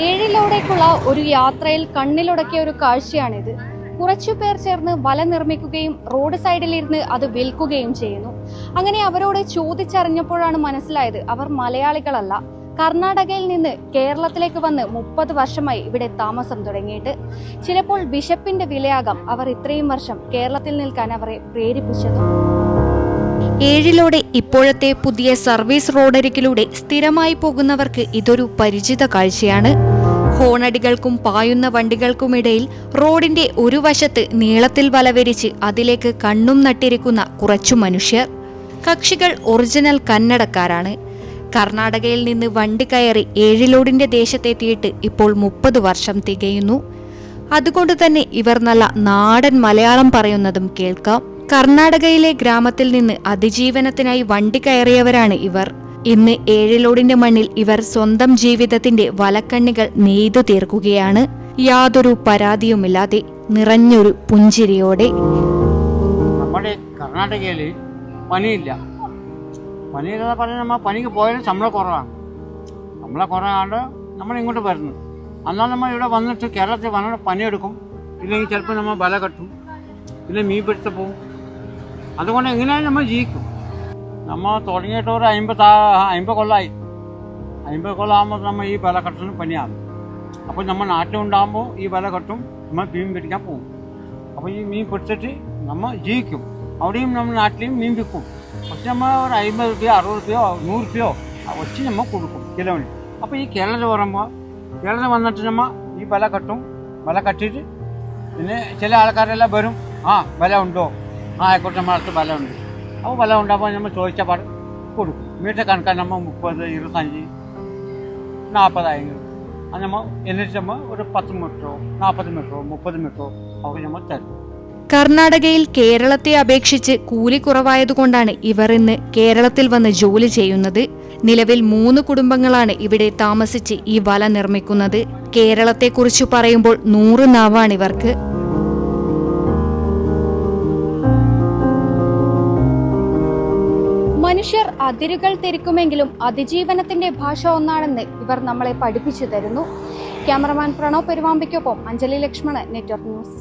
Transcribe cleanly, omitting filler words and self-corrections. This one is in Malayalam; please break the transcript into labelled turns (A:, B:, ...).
A: ഏഴിലൂടേക്കുള്ള ഒരു യാത്രയിൽ കണ്ണിലുടക്കിയ ഒരു കാഴ്ചയാണിത്. കുറച്ചുപേർ ചേർന്ന് വല നിർമ്മിക്കുകയും റോഡ് സൈഡിലിരുന്ന് അത് വിൽക്കുകയും ചെയ്യുന്നു. അങ്ങനെ അവരോട് ചോദിച്ചറിഞ്ഞപ്പോഴാണ് മനസ്സിലായത് അവർ മലയാളികളല്ല. കർണാടകയിൽ നിന്ന് കേരളത്തിലേക്ക് വന്ന് 30 വർഷമായി ഇവിടെ താമസം തുടങ്ങിയിട്ട്. ചിലപ്പോൾ വിശപ്പിന്റെ വിലയാകാം അവർ ഇത്രയും വർഷം കേരളത്തിൽ നിൽക്കാൻ അവരെ പ്രേരിപ്പിച്ചത്. ഏഴിലൂടെ ഇപ്പോഴത്തെ പുതിയ സർവീസ് റോഡരികിലൂടെ സ്ഥിരമായി പോകുന്നവർക്ക് ഇതൊരു പരിചിത കാഴ്ചയാണ്. ഹോണടികൾക്കും പായുന്ന വണ്ടികൾക്കുമിടയിൽ റോഡിന്റെ ഒരു വശത്ത് നീളത്തിൽ വലവരിച്ച് അതിലേക്ക് കണ്ണും നട്ടിരിക്കുന്ന കുറച്ചു മനുഷ്യർ. കക്ഷികൾ ഒറിജിനൽ കന്നഡക്കാരാണ്. കർണാടകയിൽ നിന്ന് വണ്ടി കയറി ഏഴിലോടിന്റെ ദേശത്തെത്തിയിട്ട് ഇപ്പോൾ 30 വർഷം തികയുന്നു. അതുകൊണ്ട് തന്നെ ഇവർ നല്ല നാടൻ മലയാളം പറയുന്നതും കേൾക്കാം. കർണാടകയിലെ ഗ്രാമത്തിൽ നിന്ന് അതിജീവനത്തിനായി വണ്ടി കയറിയവരാണ് ഇവർ. ഇന്ന് ഏഴിലോടിന്റെ മണ്ണിൽ ഇവർ സ്വന്തം ജീവിതത്തിന്റെ വലക്കണ്ണികൾ നെയ്തു തീർക്കുകയാണ്. യാതൊരു പരാതിയുമില്ലാതെ, നിറഞ്ഞൊരു പുഞ്ചിരിയോടെ.
B: നമ്മുടെ കർണാടകയിൽ പനിയില്ല. പനിയില്ലാതെ പറഞ്ഞാൽ നമ്മൾ പനിക്ക് പോയാലും ശമ്പളം കുറവാണ്. ശമ്പളം കുറവാണ്ട് നമ്മൾ ഇങ്ങോട്ട് വരുന്നു. എന്നാൽ നമ്മൾ ഇവിടെ വന്നിട്ട് കേരളത്തിൽ വന്നിട്ട് പണിയെടുക്കും. ഇല്ലെങ്കിൽ ചിലപ്പോൾ നമ്മൾ വല കെട്ടും, ഇല്ലെങ്കിൽ മീൻ പിടിച്ച് പോവും. അതുകൊണ്ട് എങ്ങനെയാലും നമ്മൾ ജീവിക്കും. നമ്മൾ തുടങ്ങിയിട്ട് ഒരു 50 കൊല്ലമായി. 50 കൊല്ലമാകുമ്പോൾ നമ്മൾ ഈ വല കെട്ടുന്ന പണിയാണ്. അപ്പോൾ നമ്മൾ നാട്ടിലുണ്ടാകുമ്പോൾ ഈ വല കെട്ടും, നമ്മൾ മീൻ പിടിക്കാൻ പോകും. അപ്പോൾ ഈ മീൻ പിടിച്ചിട്ട് നമ്മൾ ജീവിക്കും. അവിടെയും നമ്മൾ നാട്ടിലെയും മീൻ വിൽക്കും. പക്ഷെ നമ്മൾ ഒരു 50 രൂപയോ 60 രൂപയോ 100 രൂപയോ വെച്ച് നമ്മൾ കൊടുക്കും കിലോന്. അപ്പോൾ ഈ കേരളത്തിൽ വരുമ്പോൾ കേരളത്തിൽ വന്നിട്ട് നമ്മൾ ഈ വല കെട്ടും. വല കെട്ടിയിട്ട് പിന്നെ ചില ആൾക്കാരെല്ലാം വരും, വില ഉണ്ടോ, ആയിക്കോട്ടെ നമ്മൾ അടുത്ത് വില ഉണ്ട്. അപ്പോൾ വില ഉണ്ടാകുമ്പോൾ നമ്മൾ ചോദിച്ച പാട് കൊടുക്കും. മീറ്റർ കണക്കാൻ നമ്മൾ 30, 25, 40 അത് നമ്മൾ എന്നിട്ട് നമ്മൾ ഒരു 10 മീറ്ററോ 40 മീറ്ററോ 30 മീറ്ററോ അവിടെ നമ്മൾ തരും.
A: കർണാടകയിൽ കേരളത്തെ അപേക്ഷിച്ച് കൂലി കുറവായതുകൊണ്ടാണ് ഇവർ ഇന്ന് കേരളത്തിൽ വന്ന് ജോലി ചെയ്യുന്നത്. നിലവിൽ 3 കുടുംബങ്ങളാണ് ഇവിടെ താമസിച്ച് ഈ വല നിർമ്മിക്കുന്നത്. കേരളത്തെക്കുറിച്ച് പറയുമ്പോൾ 100 നാവാണിവർക്ക്. മനുഷ്യർ അതിരുകൾ തിരിക്കുമെങ്കിലും അതിജീവനത്തിന്റെ ഭാഷ ഒന്നാണെന്ന് ഇവർ നമ്മളെ പഠിപ്പിച്ചു തരുന്നു. ക്യാമറമാൻ പ്രണവ് പെരുവാമ്പിക്കൊപ്പം അഞ്ജലി ലക്ഷ്മണൻ, നെറ്റ്വർക്ക് ന്യൂസ്.